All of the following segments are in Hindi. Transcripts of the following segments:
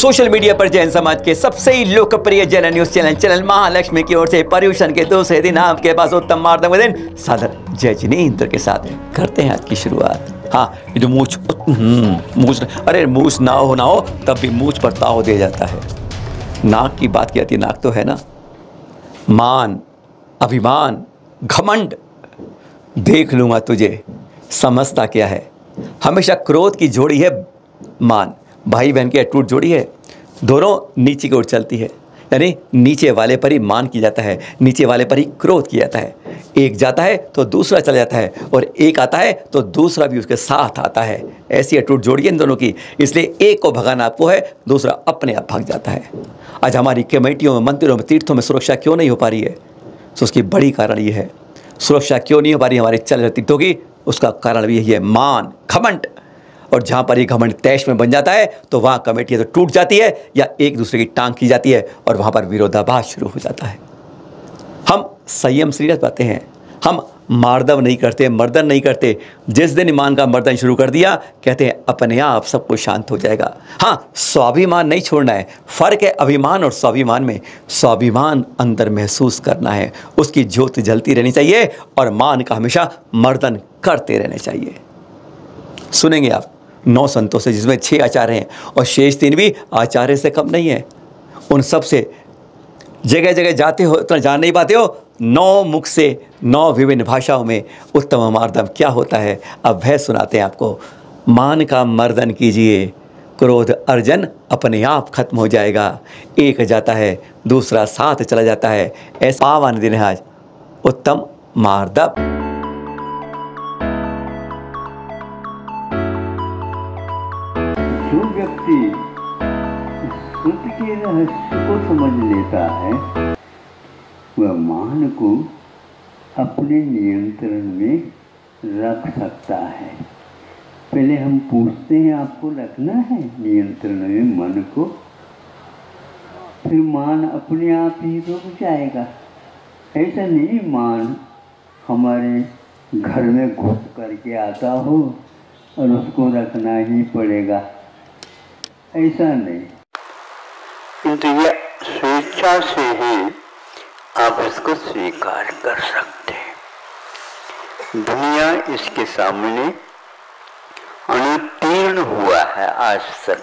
सोशल मीडिया पर जैन समाज के सबसे ही लोकप्रिय जैन न्यूज चैनल महालक्ष्मी की ओर से पर्यूषण के दूसरे दिन आपके पास उत्तम मार्दव दिन सादर जय जिनेंद्र के साथ करते हैं आज की शुरुआत। हाँ, ये जो मूछ अरे मूछ ना हो तब भी मूछ पर ताव दिया जाता है। नाक की बात की जाती है, नाक तो है ना, मान, अभिमान, घमंड, देख लूंगा तुझे, समझता क्या है। हमेशा क्रोध की जोड़ी है मान, भाई बहन की अटूट जोड़ी है, दोनों नीचे की ओर चलती है, यानी नीचे वाले पर ही मान किया जाता है, नीचे वाले पर ही क्रोध किया जाता है। एक जाता है तो दूसरा चला जाता है, और एक आता है तो दूसरा भी उसके साथ आता है। ऐसी अटूट जोड़ी है इन दोनों की, इसलिए एक को भगाना आपको है, दूसरा अपने आप भाग जाता है। आज हमारी कमेटियों में, मंदिरों में, तीर्थों में सुरक्षा क्यों नहीं हो पा रही है? तो उसकी बड़ी कारण ये है, सुरक्षा क्यों नहीं हो पा रही हमारे चल रहे तीर्थों की, उसका कारण भी यही है, मान, घमंड। और जहाँ पर ये घमंड तैश में बन जाता है तो वहाँ कमेटियाँ तो टूट जाती है या एक दूसरे की टांग की जाती है, और वहाँ पर विरोधाभास शुरू हो जाता है। हम संयम से नहीं पाते हैं, हम मार्दव नहीं करते, मर्दन नहीं करते। जिस दिन ईमान का मर्दन शुरू कर दिया, कहते हैं अपने आप सब कुछ शांत हो जाएगा। हाँ, स्वाभिमान नहीं छोड़ना है। फ़र्क है अभिमान और स्वाभिमान में। स्वाभिमान अंदर महसूस करना है, उसकी ज्योत जलती रहनी चाहिए, और मान का हमेशा मर्दन करते रहने चाहिए। सुनेंगे आप 9 संतों से, जिसमें 6 आचार्य हैं और शेष 3 भी आचार्य से कम नहीं है। उन सब से जगह जगह जाते हो तो जान नहीं पाते हो, 9 मुख से 9 विभिन्न भाषाओं में उत्तम मार्दव क्या होता है, अब वह सुनाते हैं आपको। मान का मर्दन कीजिए, क्रोध अर्जन अपने आप खत्म हो जाएगा। एक जाता है दूसरा साथ चला जाता है। ऐसा पावन दिन है आज, उत्तम मार्दव। जो व्यक्ति श्रुति के रहस्य को समझ लेता है, वह मान को अपने नियंत्रण में रख सकता है। पहले हम पूछते हैं, आपको रखना है नियंत्रण में मन को, फिर मान अपने आप ही रुक जाएगा। ऐसा नहीं मान हमारे घर में घुस करके आता हो और उसको रखना ही पड़ेगा, ऐसा नहीं। किंतु यह स्वेच्छा से ही आप इसको स्वीकार कर सकते हैं। दुनिया इसके सामने अनुत्तीर्ण हुआ है आज तक।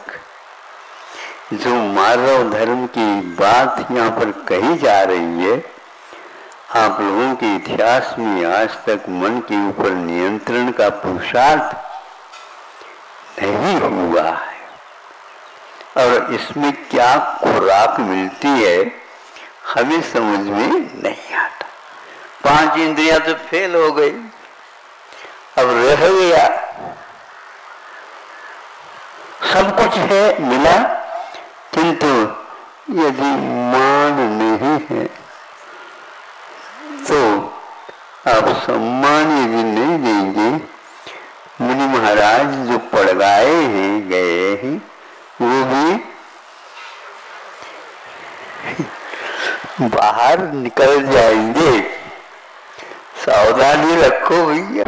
जो मानव धर्म की बात यहाँ पर कही जा रही है, आप लोगों के इतिहास में आज तक मन के ऊपर नियंत्रण का पुरुषार्थ नहीं हुआ है। और इसमें क्या खुराक मिलती है हमें समझ में नहीं आता। 5 इंद्रियां तो फेल हो गई, अब रह गया सब कुछ है मिला, किंतु यदि मान नहीं है तो आप सम्मान यदि नहीं देंगे, मुनि महाराज जो पड़गाए हैं, गए हैं, वो भी बाहर निकल जाएंगे। सावधानी रखो भैया।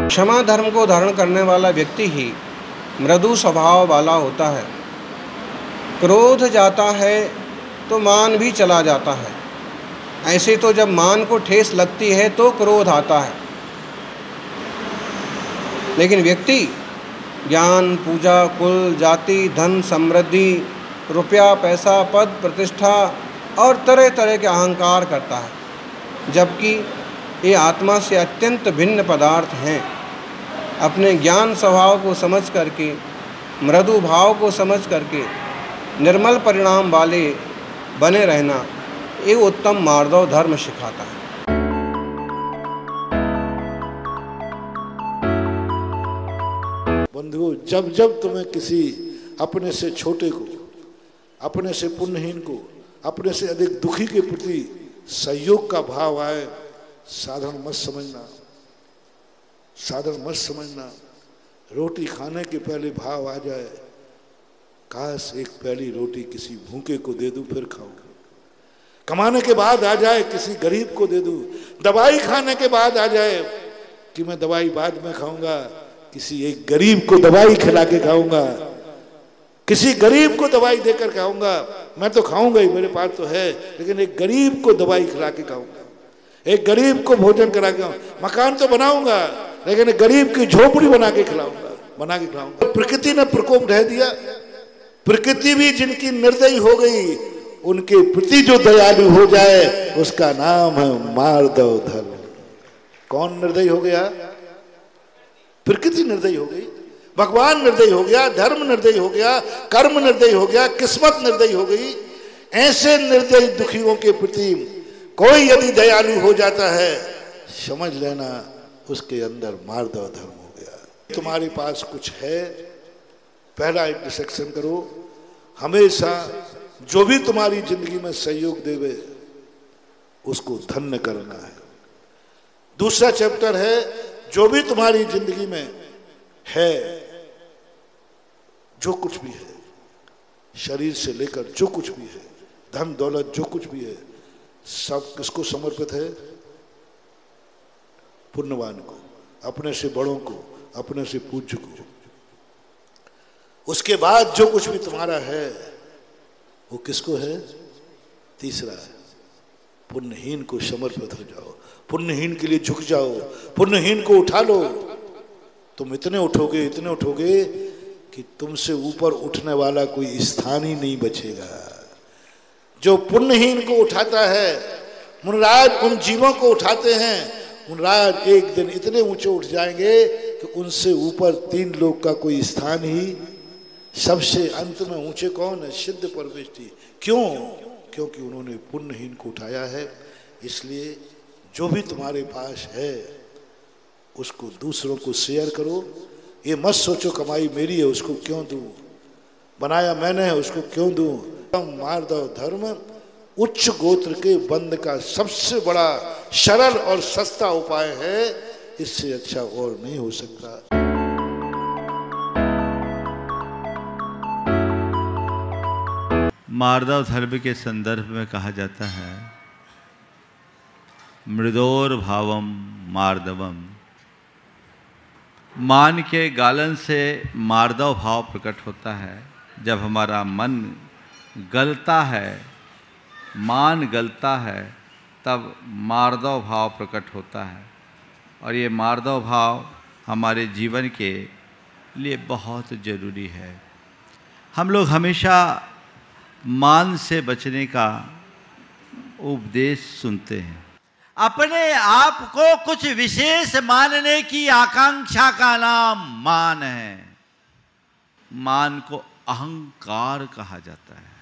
क्षमा धर्म को धारण करने वाला व्यक्ति ही मृदु स्वभाव वाला होता है। क्रोध जाता है तो मान भी चला जाता है। ऐसे तो जब मान को ठेस लगती है तो क्रोध आता है, लेकिन व्यक्ति ज्ञान, पूजा, कुल, जाति, धन, समृद्धि, रुपया, पैसा, पद, प्रतिष्ठा और तरह तरह के अहंकार करता है, जबकि ये आत्मा से अत्यंत भिन्न पदार्थ हैं। अपने ज्ञान स्वभाव को समझ करके, मृदु भाव को समझ करके निर्मल परिणाम वाले बने रहना, ये उत्तम मार्दव धर्म सिखाता है। बंधुओं, जब जब तुम्हें किसी अपने से छोटे को, अपने से पुण्यहीन को, अपने से अधिक दुखी के प्रति सहयोग का भाव आए, साधारण मत समझना, साधारण मत समझना। रोटी खाने के पहले भाव आ जाए, काश एक पहली रोटी किसी भूखे को दे दूं फिर खाऊं। कमाने के बाद आ जाए किसी गरीब को दे दूं। दवाई खाने के बाद आ जाए कि मैं दवाई बाद में खाऊंगा, किसी एक गरीब को दवाई खिला के खाऊंगा, किसी गरीब को दवाई देकर खाऊंगा। मैं तो खाऊंगा ही, मेरे पास तो है, लेकिन एक गरीब को दवाई खिला के खाऊंगा, एक गरीब को भोजन करा के खाऊंगा। मकान तो बनाऊंगा, लेकिन एक गरीब की झोपड़ी बना के खिलाऊंगा। प्रकृति ने प्रकोप ढह दिया। प्रकृति भी जिनकी निर्दयी हो गई, उनके प्रति जो दयालु हो जाए उसका नाम है मार्दव धर्म। कौन निर्दयी हो गया? प्रकृति निर्दयी हो गई, भगवान निर्दयी हो गया, धर्म निर्दयी हो गया, कर्म निर्दयी हो गया, किस्मत निर्दयी हो गई। ऐसे निर्दयी दुखियों के प्रति कोई यदि दयालु हो जाता है, समझ लेना उसके अंदर मार्दव धर्म हो गया। तुम्हारे पास कुछ है, पहला इंटरसेक्शन करो। हमेशा जो भी तुम्हारी जिंदगी में सहयोग देवे उसको धन्य करना है। दूसरा चैप्टर है, जो भी तुम्हारी जिंदगी में है, जो कुछ भी है, शरीर से लेकर जो कुछ भी है, धन दौलत जो कुछ भी है, सब किसको समर्पित है? पुण्यवान को, अपने से बड़ों को, अपने से पूज्य को। उसके बाद जो कुछ भी तुम्हारा है वो किसको है? तीसरा है, पुण्यहीन को समर्पित हो जाओ, पुण्यहीन के लिए झुक जाओ, पुण्यहीन को उठा लो। तुम इतने उठोगे कि तुमसे ऊपर उठने वाला कोई स्थान ही नहीं बचेगा। जो पुण्यहीन को उठाता है, मुनराज उन जीवों को उठाते हैं, मुनराज एक दिन इतने ऊंचे उठ जाएंगे कि उनसे ऊपर 3 लोक का कोई स्थान ही। सबसे अंत में ऊंचे कौन है? सिद्ध परमेष्ठी। क्यों? क्योंकि उन्होंने पुण्यहीन को उठाया है। इसलिए जो भी तुम्हारे पास है उसको दूसरों को शेयर करो। ये मत सोचो कमाई मेरी है उसको क्यों दूं, बनाया मैंने है उसको क्यों दूं। मार्दव धर्म उच्च गोत्र के बंध का सबसे बड़ा सरल और सस्ता उपाय है। इससे अच्छा और नहीं हो सकता। मार्दव धर्म के संदर्भ में कहा जाता है, मृदोर भावम मार्दवम। मान के गालन से मार्दव भाव प्रकट होता है। जब हमारा मन गलता है, मान गलता है, तब मार्दव भाव प्रकट होता है। और ये मार्दव भाव हमारे जीवन के लिए बहुत ज़रूरी है। हम लोग हमेशा मान से बचने का उपदेश सुनते हैं। अपने आप को कुछ विशेष मानने की आकांक्षा का नाम मान है। मान को अहंकार कहा जाता है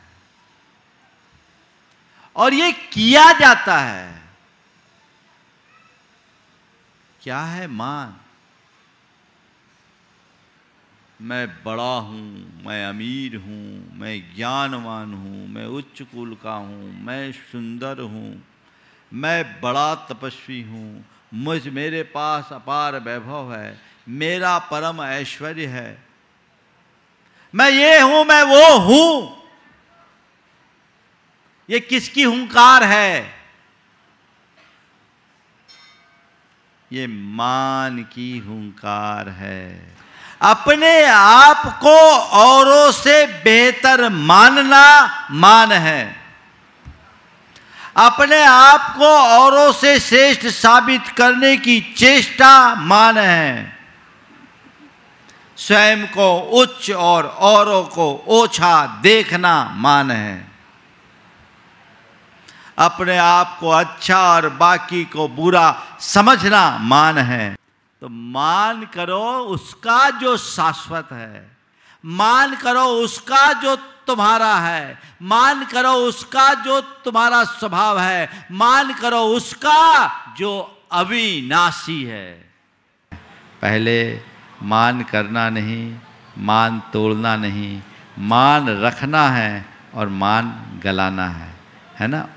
और ये किया जाता है। क्या है मान? मैं बड़ा हूँ, मैं अमीर हूँ, मैं ज्ञानवान हूँ, मैं उच्च कुल का हूँ, मैं सुंदर हूँ, मैं बड़ा तपस्वी हूँ, मेरे पास अपार वैभव है, मेरा परम ऐश्वर्य है, मैं ये हूँ, मैं वो हूँ। ये किसकी हुंकार है? ये मान की हुंकार है। अपने आप को औरों से बेहतर मानना मान है। अपने आप को औरों से श्रेष्ठ साबित करने की चेष्टा मान है। स्वयं को उच्च और औरों को ओछा देखना मान है। अपने आप को अच्छा और बाकी को बुरा समझना मान है। तो मान करो उसका जो शाश्वत है, मान करो उसका जो तुम्हारा है, मान करो उसका जो तुम्हारा स्वभाव है, मान करो उसका जो अविनाशी है। पहले मान करना नहीं, मान तोड़ना नहीं, मान रखना है और मान गलाना है ना।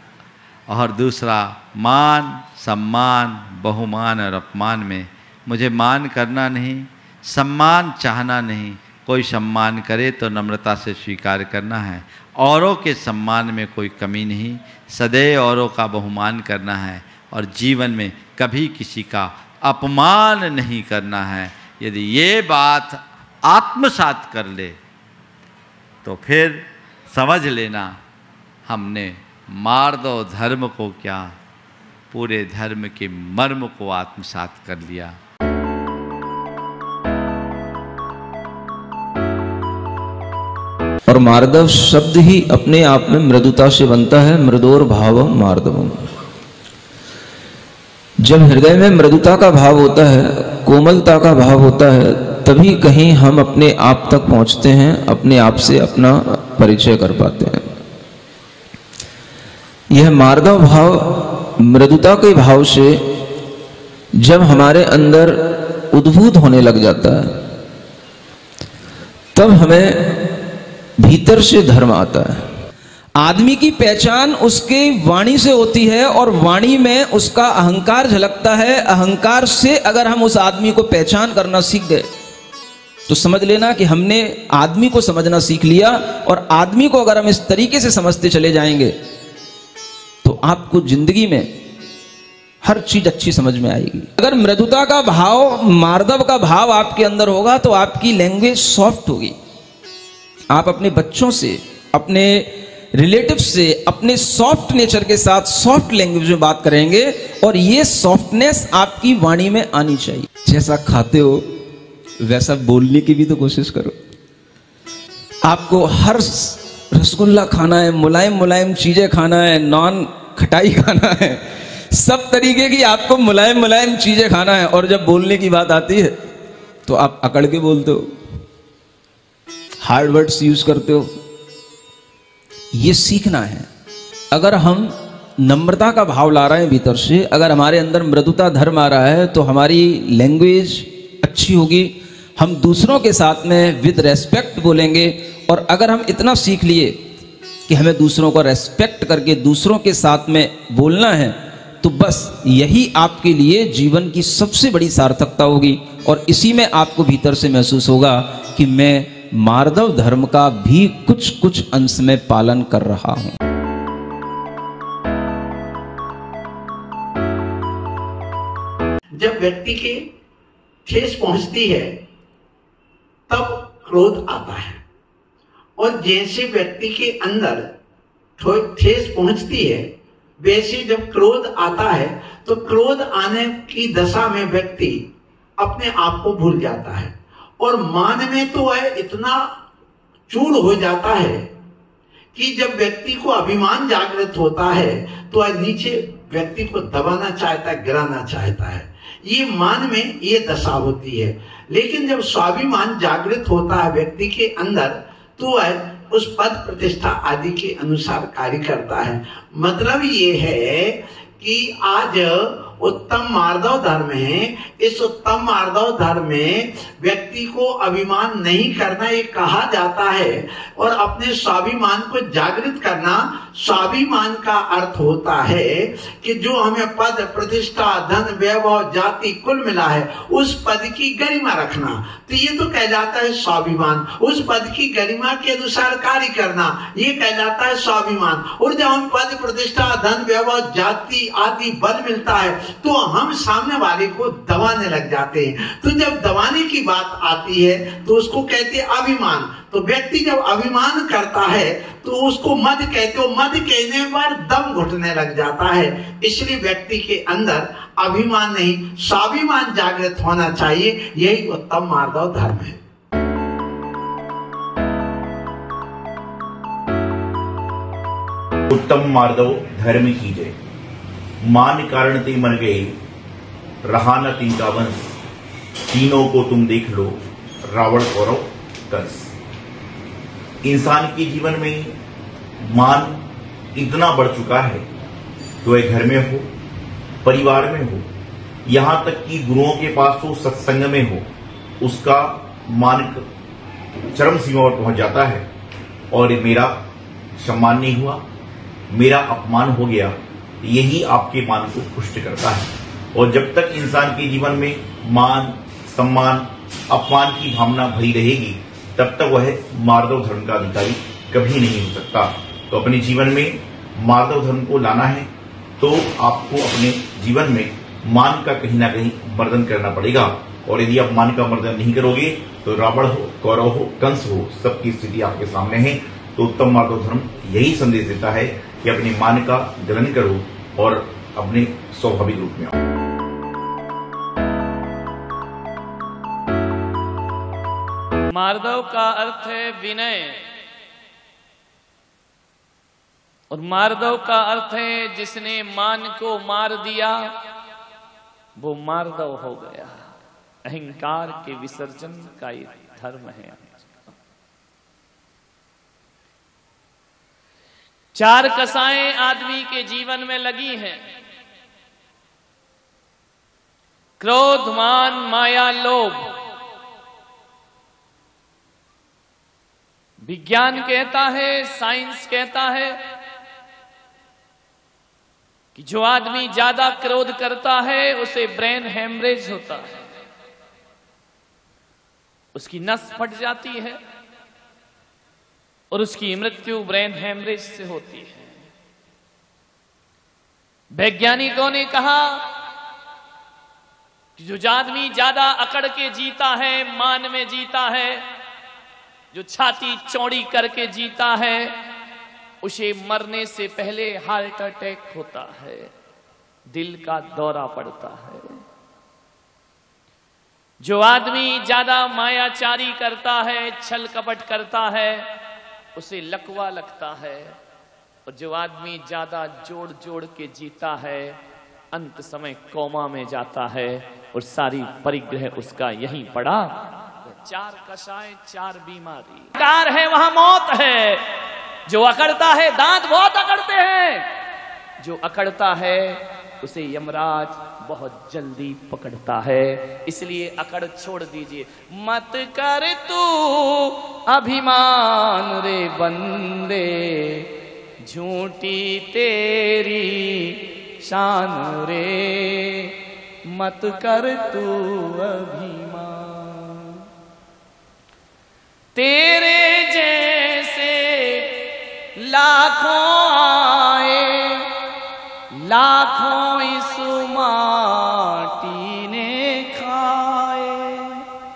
और दूसरा, मान, सम्मान, बहुमान और अपमान में मुझे मान करना नहीं, सम्मान चाहना नहीं। कोई सम्मान करे तो नम्रता से स्वीकार करना है। औरों के सम्मान में कोई कमी नहीं, सदैव औरों का बहुमान करना है और जीवन में कभी किसी का अपमान नहीं करना है। यदि ये बात आत्मसात कर ले तो फिर समझ लेना हमने मार्दव धर्म को क्या, पूरे धर्म के मर्म को आत्मसात कर लिया। और मार्दव शब्द ही अपने आप में मृदुता से बनता है, मृदोर भाव मार्दवम। जब हृदय में मृदुता का भाव होता है, कोमलता का भाव होता है, तभी कहीं हम अपने आप तक पहुंचते हैं, अपने आप से अपना परिचय कर पाते हैं। यह मार्दव भाव मृदुता के भाव से जब हमारे अंदर उद्भूत होने लग जाता है, तब हमें भीतर से धर्म आता है। आदमी की पहचान उसके वाणी से होती है और वाणी में उसका अहंकार झलकता है। अहंकार से अगर हम उस आदमी को पहचान करना सीख गए तो समझ लेना कि हमने आदमी को समझना सीख लिया। और आदमी को अगर हम इस तरीके से समझते चले जाएंगे तो आपको जिंदगी में हर चीज अच्छी समझ में आएगी। अगर मृदुता का भाव, मार्दव का भाव आपके अंदर होगा तो आपकी लैंग्वेज सॉफ्ट होगी। आप अपने बच्चों से, अपने रिलेटिव से, अपने सॉफ्ट नेचर के साथ सॉफ्ट लैंग्वेज में बात करेंगे और ये सॉफ्टनेस आपकी वाणी में आनी चाहिए। जैसा खाते हो वैसा बोलने की भी तो कोशिश करो। आपको हर रसगुल्ला खाना है, मुलायम मुलायम चीजें खाना है, नॉन खटाई खाना है, सब तरीके की आपको मुलायम मुलायम चीजें खाना है। और जब बोलने की बात आती है तो आप अकड़ के बोलते हो, हार्ड वर्ड्स यूज करते हो। ये सीखना है। अगर हम नम्रता का भाव ला रहे हैं भीतर से, अगर हमारे अंदर मृदुता धर्म आ रहा है तो हमारी लैंग्वेज अच्छी होगी। हम दूसरों के साथ में विद रेस्पेक्ट बोलेंगे। और अगर हम इतना सीख लिए कि हमें दूसरों को रेस्पेक्ट करके दूसरों के साथ में बोलना है, तो बस यही आपके लिए जीवन की सबसे बड़ी सार्थकता होगी। और इसी में आपको भीतर से महसूस होगा कि मैं मार्दव धर्म का भी कुछ कुछ अंश में पालन कर रहा हूं। जब व्यक्ति के ठेस पहुंचती है तब क्रोध आता है, और जैसे व्यक्ति के अंदर ठेस पहुंचती है वैसे जब क्रोध आता है तो क्रोध आने की दशा में व्यक्ति अपने आप को भूल जाता है और मान में तो है इतना चूर हो जाता है कि जब व्यक्ति को अभिमान जागृत होता है तो नीचे व्यक्ति को दबाना चाहता है, गिराना चाहता है। ये मान में ये दशा होती है। लेकिन जब स्वाभिमान जागृत होता है व्यक्ति के अंदर तो वह उस पद प्रतिष्ठा आदि के अनुसार कार्य करता है। मतलब ये है कि आज उत्तम मार्दव धर्म है। इस उत्तम मार्दव धर्म में व्यक्ति को अभिमान नहीं करना ये कहा जाता है और अपने स्वाभिमान को जागृत करना। स्वाभिमान का अर्थ होता है कि जो हमें पद प्रतिष्ठा धन वैभव जाति कुल मिला है उस पद की गरिमा रखना, तो ये तो कहलाता है स्वाभिमान। उस पद की गरिमा के अनुसार कार्य करना ये कहलाता है स्वाभिमान। और जब हम पद प्रतिष्ठा धन वैभव जाति आदि बल मिलता है तो हम सामने वाले को दबाने लग जाते हैं। तो जब दबाने की बात आती है तो उसको कहते हैं अभिमान। तो व्यक्ति जब अभिमान करता है तो उसको मद कहते हो। मद कहने पर दम घुटने लग जाता है। इसलिए व्यक्ति के अंदर अभिमान नहीं स्वाभिमान जागृत होना चाहिए। यही उत्तम मार्दव धर्म है। उत्तम मार्दव धर्म की जय। मान कारण ते मर गए रहा न तिनका वंश, तीनों को तुम देख लो रावण कौरव कंस। इंसान के जीवन में मान इतना बढ़ चुका है तो वह घर में हो, परिवार में हो, यहां तक कि गुरुओं के पास हो, सत्संग में हो, उसका मान चरम सीमा पर पहुंच जाता है। और मेरा सम्मान नहीं हुआ, मेरा अपमान हो गया, यही आपके मान को पुष्ट करता है। और जब तक इंसान के जीवन में मान सम्मान अपमान की भावना भरी रहेगी तब तक वह मार्दव धर्म का अधिकारी कभी नहीं हो सकता। तो अपने जीवन में मार्दव धर्म को लाना है तो आपको अपने जीवन में मान का कहीं ना कहीं वर्धन करना पड़ेगा। और यदि आप मान का मर्दन नहीं करोगे तो रावण हो, कौरव हो, कंस हो, सबकी स्थिति आपके सामने है। तो उत्तम मार्दव धर्म यही संदेश देता है कि अपने मान का ग्रहण करो और अपने स्वाभाविक रूप में आओ। मार्दव का अर्थ है विनय, और मार्दव का अर्थ है जिसने मान को मार दिया वो मार्दव हो गया। अहंकार के विसर्जन का ये धर्म है। चार कसाएं आदमी के जीवन में लगी हैं: क्रोध, मान, माया, लोभ। विज्ञान कहता है, साइंस कहता है कि जो आदमी ज्यादा क्रोध करता है उसे ब्रेन हेमरेज होता है, उसकी नस फट जाती है और उसकी मृत्यु ब्रेन हेमरेज से होती है। वैज्ञानिकों ने कहा कि जो आदमी ज्यादा अकड़ के जीता है, मान में जीता है, जो छाती चौड़ी करके जीता है, उसे मरने से पहले हार्ट अटैक होता है, दिल का दौरा पड़ता है। जो आदमी ज्यादा मायाचारी करता है, छल कपट करता है, उसे लकवा लगता है। और जो आदमी ज्यादा जोड़ जोड़ के जीता है, अंत समय कोमा में जाता है और सारी परिग्रह उसका यहीं पड़ा। चार कसाय, चार बीमारी। कार है वहां मौत है। जो अकड़ता है, दांत बहुत अकड़ते हैं, जो अकड़ता है उसे यमराज बहुत जल्दी पकड़ता है। इसलिए अकड़ छोड़ दीजिए। मत कर तू अभिमान रे बंदे, झूठी तेरी शान रे। मत कर तू अभिमान, तेरे जैसे लाखों आए, लाखों इस माटी ने खाए।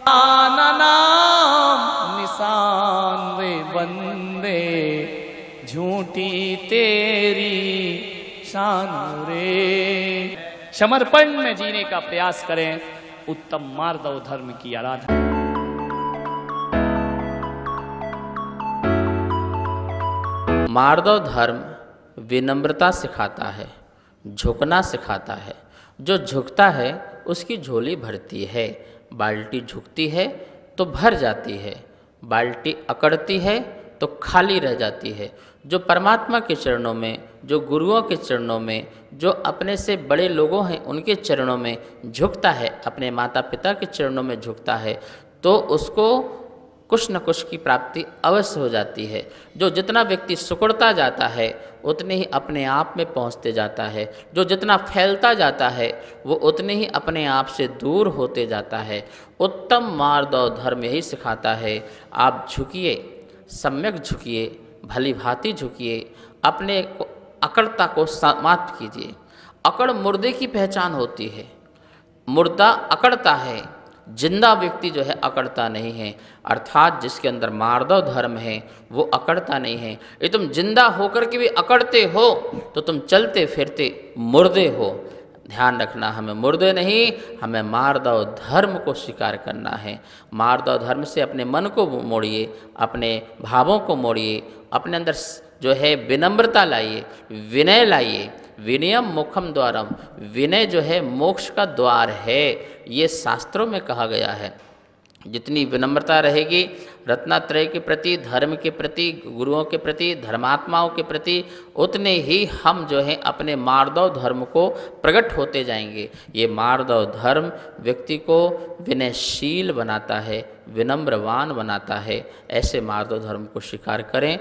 आना नाम निशान रे बंदे, झूठी तेरी शान रे। समर्पण में जीने का प्रयास करें। उत्तम मार्दव धर्म की आराधना। मार्दव धर्म विनम्रता सिखाता है, झुकना सिखाता है। जो झुकता है उसकी झोली भरती है। बाल्टी झुकती है तो भर जाती है, बाल्टी अकड़ती है तो खाली रह जाती है। जो परमात्मा के चरणों में, जो गुरुओं के चरणों में, जो अपने से बड़े लोगों हैं उनके चरणों में झुकता है, अपने माता पिता के चरणों में झुकता है, तो उसको कुछ न कुछ की प्राप्ति अवश्य हो जाती है। जो जितना व्यक्ति सिकुड़ता जाता है उतने ही अपने आप में पहुंचते जाता है। जो जितना फैलता जाता है वो उतने ही अपने आप से दूर होते जाता है। उत्तम मार्दव धर्म यही सिखाता है। आप झुकिए, सम्यक झुकिए, भली भांति झुकिए, अपने अकड़ता को समाप्त कीजिए। अकड़ मुर्दे की पहचान होती है। मुर्दा अकड़ता है, जिंदा व्यक्ति जो है अकड़ता नहीं है। अर्थात जिसके अंदर मार्दव धर्म है वो अकड़ता नहीं है। ये तुम जिंदा होकर के भी अकड़ते हो तो तुम चलते फिरते मुर्दे हो। ध्यान रखना, हमें मुर्दे नहीं, हमें मार्दव धर्म को स्वीकार करना है। मार्दव धर्म से अपने मन को मोड़िए, अपने भावों को मोड़िए, अपने अंदर जो है विनम्रता लाइए, विनय लाइए। विनयम मुखम द्वारम, विनय जो है मोक्ष का द्वार है, ये शास्त्रों में कहा गया है। जितनी विनम्रता रहेगी रत्नात्रय के प्रति, धर्म के प्रति, गुरुओं के प्रति, धर्मात्माओं के प्रति, उतने ही हम जो है अपने मार्दव धर्म को प्रकट होते जाएंगे। ये मार्दव धर्म व्यक्ति को विनयशील बनाता है, विनम्रवान बनाता है। ऐसे मार्दव धर्म को स्वीकार करें।